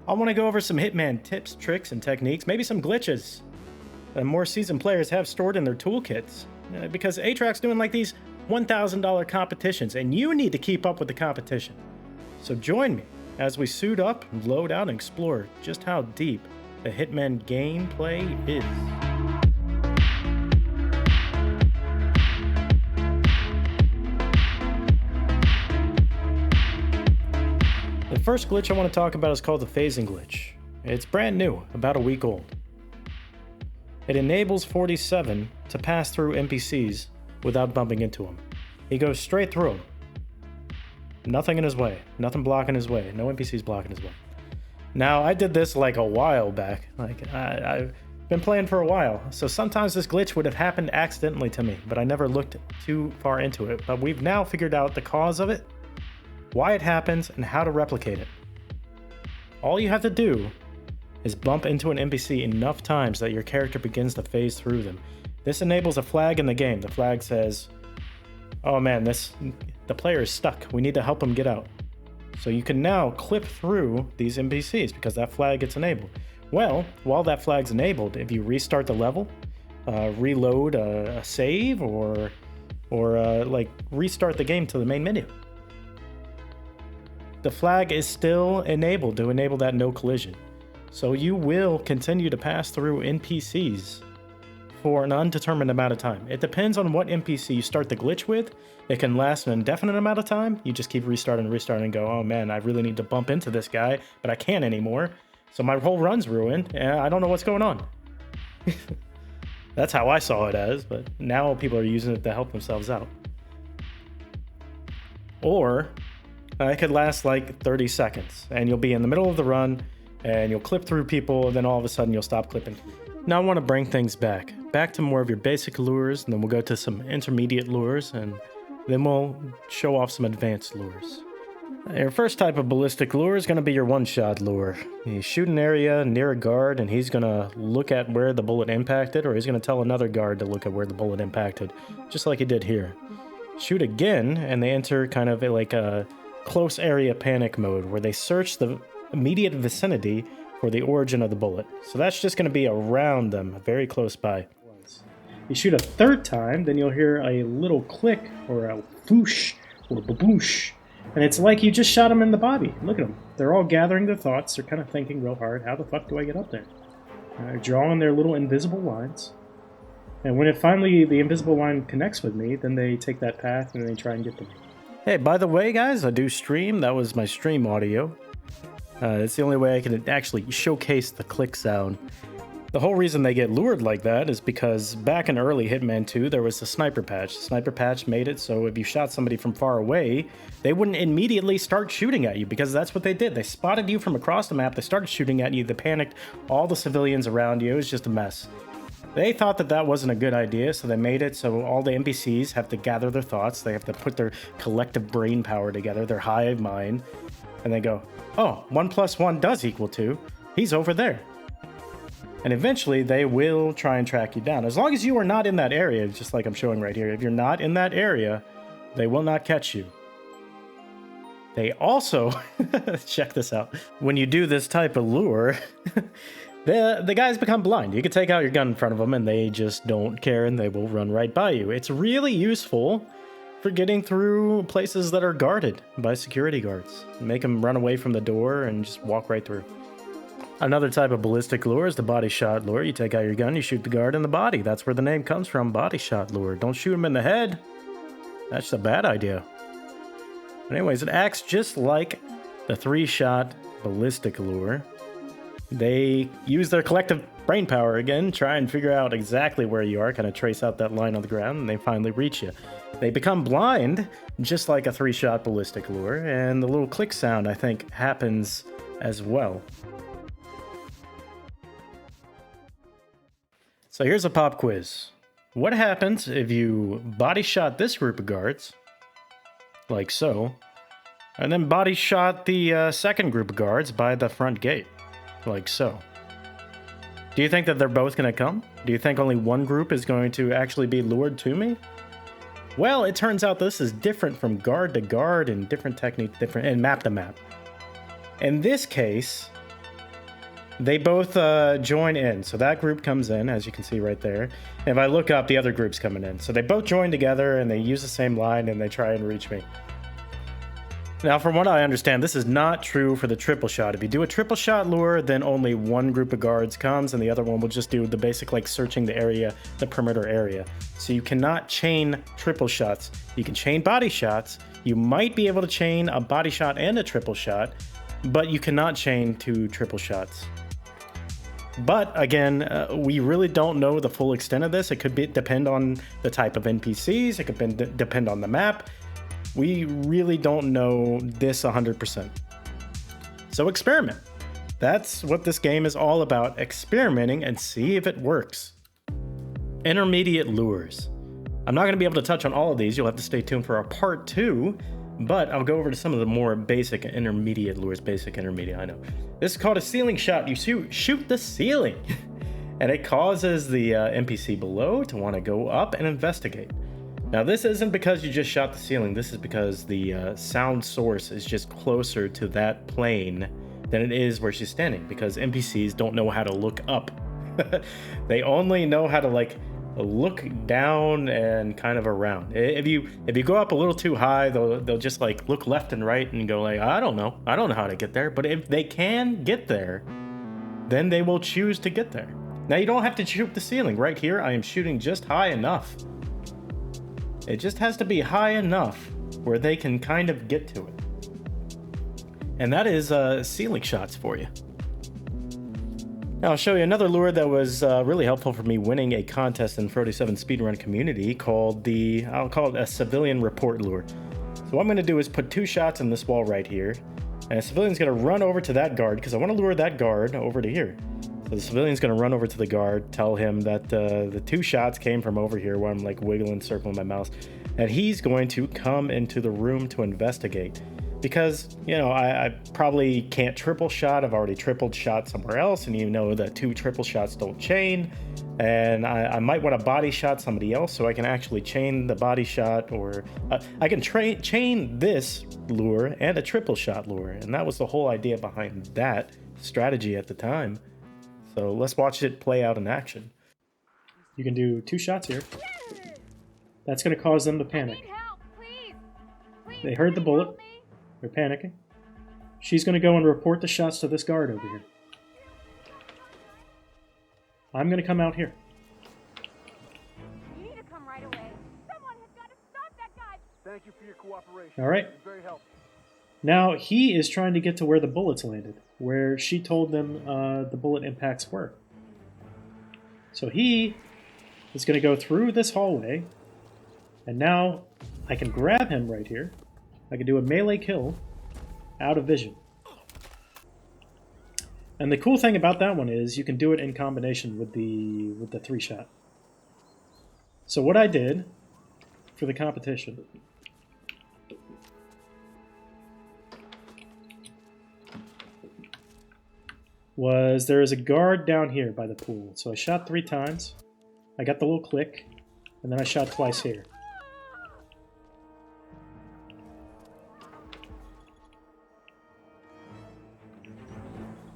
I want to go over some Hitman tips, tricks, and techniques, maybe some glitches that more seasoned players have stored in their toolkits. Because A-Track's doing like these $1,000 competitions, and you need to keep up with the competition. So join me as we suit up, load out, and explore just how deep the Hitman gameplay is. The first glitch I want to talk about is called the phasing glitch. It's brand new, about a week old. It enables 47 to pass through NPCs without bumping into them. He goes straight through them. Nothing in his way, nothing blocking his way, no NPCs blocking his way. Now, I did this like a while back. I've been playing for a while, so sometimes this glitch would have happened accidentally to me, but I never looked too far into it. But we've now figured out the cause of it, why it happens, and how to replicate it. All you have to do is bump into an NPC enough times that your character begins to phase through them. This enables a flag in the game. The flag says, oh man, the player is stuck. We need to help him get out. So you can now clip through these NPCs because that flag gets enabled. Well, while that flag's enabled, if you restart the level, reload a save, or like restart the game to the main menu, the flag is still enabled to enable that no collision. So you will continue to pass through NPCs for an undetermined amount of time. It depends on what NPC you start the glitch with. It can last an indefinite amount of time. You just keep restarting and go, oh man, I really need to bump into this guy, but I can't anymore. So my whole run's ruined, and I don't know what's going on. That's how I saw it as, but now people are using it to help themselves out. Or it could last like 30 seconds, and you'll be in the middle of the run, and you'll clip through people, and then all of a sudden you'll stop clipping. Now I want to bring things back to more of your basic lures, and then we'll go to some intermediate lures, and then we'll show off some advanced lures. Your first type of ballistic lure is going to be your one-shot lure. You shoot an area near a guard, and he's going to look at where the bullet impacted, or he's going to tell another guard to look at where the bullet impacted, just like he did here. Shoot again, and they enter kind of like a close area panic mode, where they search the immediate vicinity for the origin of the bullet. So that's just going to be around them, very close by. You shoot a third time, then you'll hear a little click, or a whoosh, or baboosh, and it's like you just shot them in the body. Look at them. They're all gathering their thoughts. They're kind of thinking real hard, how the fuck do I get up there? They're drawing their little invisible lines. And when it finally, the invisible line connects with me, then they take that path and they try and get to me. Hey, by the way, guys, I do stream. That was my stream audio. It's the only way I can actually showcase the click sound. The whole reason they get lured like that is because back in early Hitman 2, there was a sniper patch. The sniper patch made it so if you shot somebody from far away, they wouldn't immediately start shooting at you, because that's what they did. They spotted you from across the map, they started shooting at you, they panicked all the civilians around you. It was just a mess. They thought that that wasn't a good idea, so they made it so all the NPCs have to gather their thoughts, they have to put their collective brain power together, their hive mind, and they go, oh, 1 + 1 does equal 2. He's over there. And eventually they will try and track you down. As long as you are not in that area, just like I'm showing right here, if you're not in that area, they will not catch you. They also, check this out, when you do this type of lure, the guys become blind. You can take out your gun in front of them and they just don't care and they will run right by you. It's really useful for getting through places that are guarded by security guards. Make them run away from the door and just walk right through. Another type of ballistic lure is the body shot lure. You take out your gun, you shoot the guard in the body. That's where the name comes from, body shot lure. Don't shoot him in the head. That's a bad idea. But anyways, it acts just like the 3-shot ballistic lure. They use their collective brain power again, try and figure out exactly where you are, kind of trace out that line on the ground, and they finally reach you. They become blind, just like a 3-shot ballistic lure, and the little click sound, I think, happens as well. So here's a pop quiz. What happens if you body shot this group of guards, like so, and then body shot the second group of guards by the front gate, like so? Do you think that they're both going to come? Do you think only one group is going to actually be lured to me? Well, it turns out this is different from guard to guard and different technique, and map to map. In this case, they both join in. So that group comes in, as you can see right there. And if I look up, the other group's coming in. So they both join together and they use the same line and they try and reach me. Now, from what I understand, this is not true for the triple shot. If you do a triple shot lure, then only one group of guards comes and the other one will just do the basic, like, searching the area, the perimeter area. So you cannot chain triple shots. You can chain body shots. You might be able to chain a body shot and a triple shot, but you cannot chain 2 triple shots. But again, we really don't know the full extent of this. It could depend on the type of NPCs. It could depend on the map. We really don't know this 100%. So experiment. That's what this game is all about, experimenting and see if it works. Intermediate lures. I'm not going to be able to touch on all of these. You'll have to stay tuned for our part 2, but I'll go over to some of the more basic intermediate lures. Basic, intermediate, I know. This is called a ceiling shot. You shoot the ceiling, and it causes the NPC below to want to go up and investigate. Now, this isn't because you just shot the ceiling. This is because the sound source is just closer to that plane than it is where she's standing, because NPCs don't know how to look up. They only know how to, like, look down and kind of around. If you go up a little too high, they'll just, like, look left and right and go like, I don't know how to get there. But if they can get there, then they will choose to get there. Now, you don't have to shoot the ceiling. Right here, I am shooting just high enough. It just has to be high enough where they can kind of get to it. And that is ceiling shots for you. Now I'll show you another lure that was really helpful for me winning a contest in Frote 7 Speedrun community called I'll call it a civilian report lure. So what I'm going to do is put 2 shots in this wall right here. And a civilian's going to run over to that guard because I want to lure that guard over to here. So the civilian's going to run over to the guard, tell him that the 2 shots came from over here while I'm, like, wiggling, circling my mouse. And he's going to come into the room to investigate. Because, you know, I probably can't triple shot. I've already tripled shot somewhere else. And you know that 2 triple shots don't chain. And I might want to body shot somebody else so I can actually chain the body shot. Or I can chain this lure and a triple shot lure. And that was the whole idea behind that strategy at the time. So let's watch it play out in action. You can do 2 shots here. That's going to cause them to panic. They heard the bullet. They're panicking. She's going to go and report the shots to this guard over here. I'm going to come out here. You need to come right away. Someone has got to stop that guy. Thank you for your cooperation. All right. It's very helpful. Now he is trying to get to where the bullets landed, where she told them the bullet impacts were. So he is going to go through this hallway, and now I can grab him right here. I can do a melee kill out of vision. And the cool thing about that one is you can do it in combination with the 3-shot. So what I did for the competition was there is a guard down here by the pool. So I shot 3 times. I got the little click, and then I shot twice here.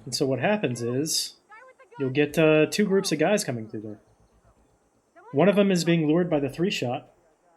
And so what happens is you'll get 2 groups of guys coming through there. One of them is being lured by the 3-shot,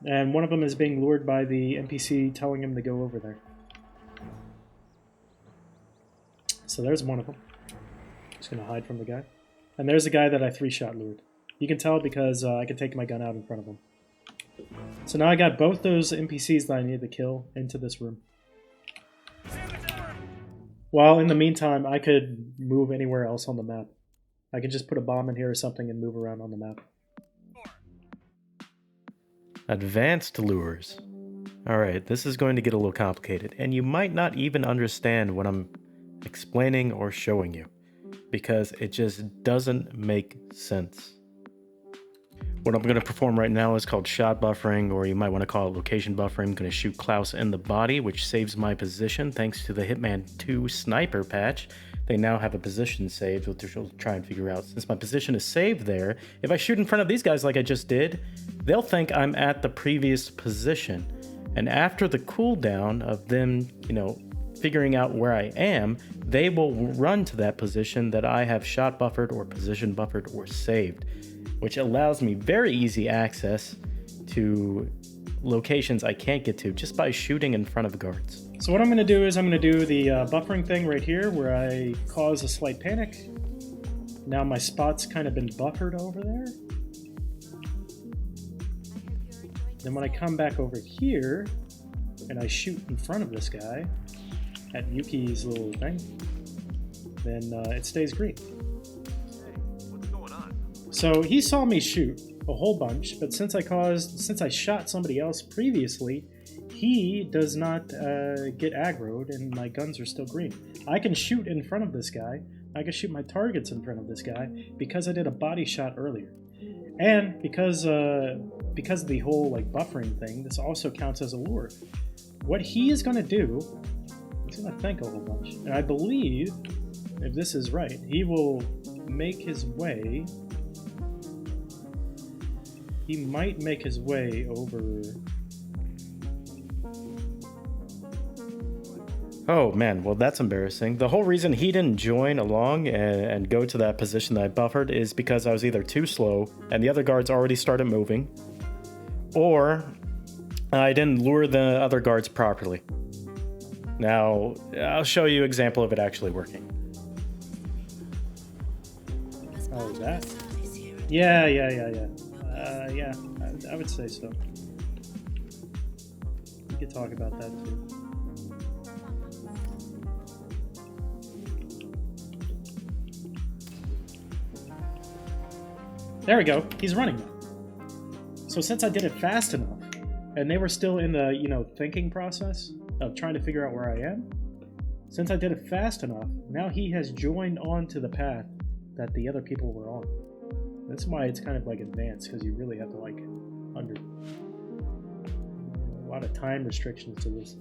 and one of them is being lured by the NPC telling him to go over there. So there's one of them. Just going to hide from the guy. And there's the guy that I 3-shot lured. You can tell because I can take my gun out in front of him. So now I got both those NPCs that I need to kill into this room. While in the meantime, I could move anywhere else on the map. I can just put a bomb in here or something and move around on the map. Advanced lures. Alright, this is going to get a little complicated, and you might not even understand what I'm explaining or showing you, because it just doesn't make sense. What I'm going to perform right now is called shot buffering, or you might want to call it location buffering. I'm going to shoot Klaus in the body, which saves my position thanks to the Hitman 2 sniper patch. They now have a position saved, which we'll try and figure out. Since my position is saved there, if I shoot in front of these guys like I just did, they'll think I'm at the previous position. And after the cooldown of them, figuring out where I am, they will run to that position that I have shot buffered or position buffered or saved, which allows me very easy access to locations I can't get to just by shooting in front of guards. So what I'm going to do is I'm going to do the buffering thing right here where I cause a slight panic. Now my spot's kind of been buffered over there. Then when I come back over here and I shoot in front of this guy at Yuki's little thing, then it stays green. What's going on? So he saw me shoot a whole bunch, but since I shot somebody else previously, he does not get aggroed and my guns are still green. I can shoot in front of this guy. I can shoot my targets in front of this guy because I did a body shot earlier. And because of the whole like buffering thing, this also counts as a lure. What he is going to do, he's going to think a whole bunch. And I believe, if this is right, he will make his way. He might make his way over. Oh man, well that's embarrassing. The whole reason he didn't join along and go to that position that I buffered is because I was either too slow and the other guards already started moving, or I didn't lure the other guards properly. Now, I'll show you an example of it actually working. Oh, is that? Yeah, I would say so. We could talk about that too. There we go. He's running now. So since I did it fast enough, and they were still in the, thinking process of trying to figure out where I am, since I did it fast enough, now he has joined onto the path that the other people were on. That's why it's kind of like advanced, because you really have to under a lot of time restrictions to this.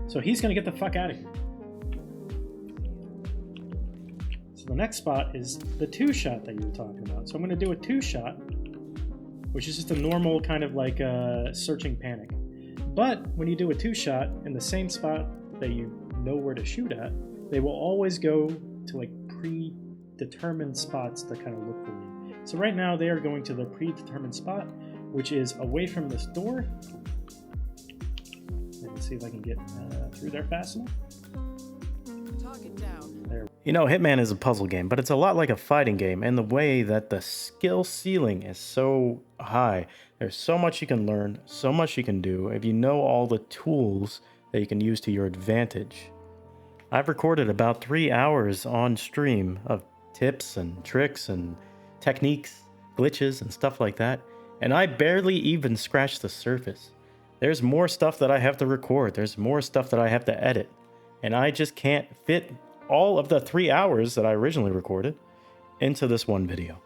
So he's gonna get the fuck out of here. So the next spot is the two-shot that you were talking about. So I'm gonna do a two-shot, which is just a normal kind of like searching panic. But when you do a two-shot in the same spot that you know where to shoot at, they will always go to like predetermined spots to kind of look for you. So right now they are going to the predetermined spot, which is away from this door. Let's see if I can get through there fast enough. Target down. There. Hitman is a puzzle game, but it's a lot like a fighting game in the way that the skill ceiling is so high. There's so much you can learn, so much you can do if you know all the tools that you can use to your advantage. I've recorded about 3 hours on stream of tips and tricks and techniques, glitches and stuff like that, and I barely even scratched the surface. There's more stuff that I have to record, there's more stuff that I have to edit, and I just can't fit all of the 3 hours that I originally recorded into this one video.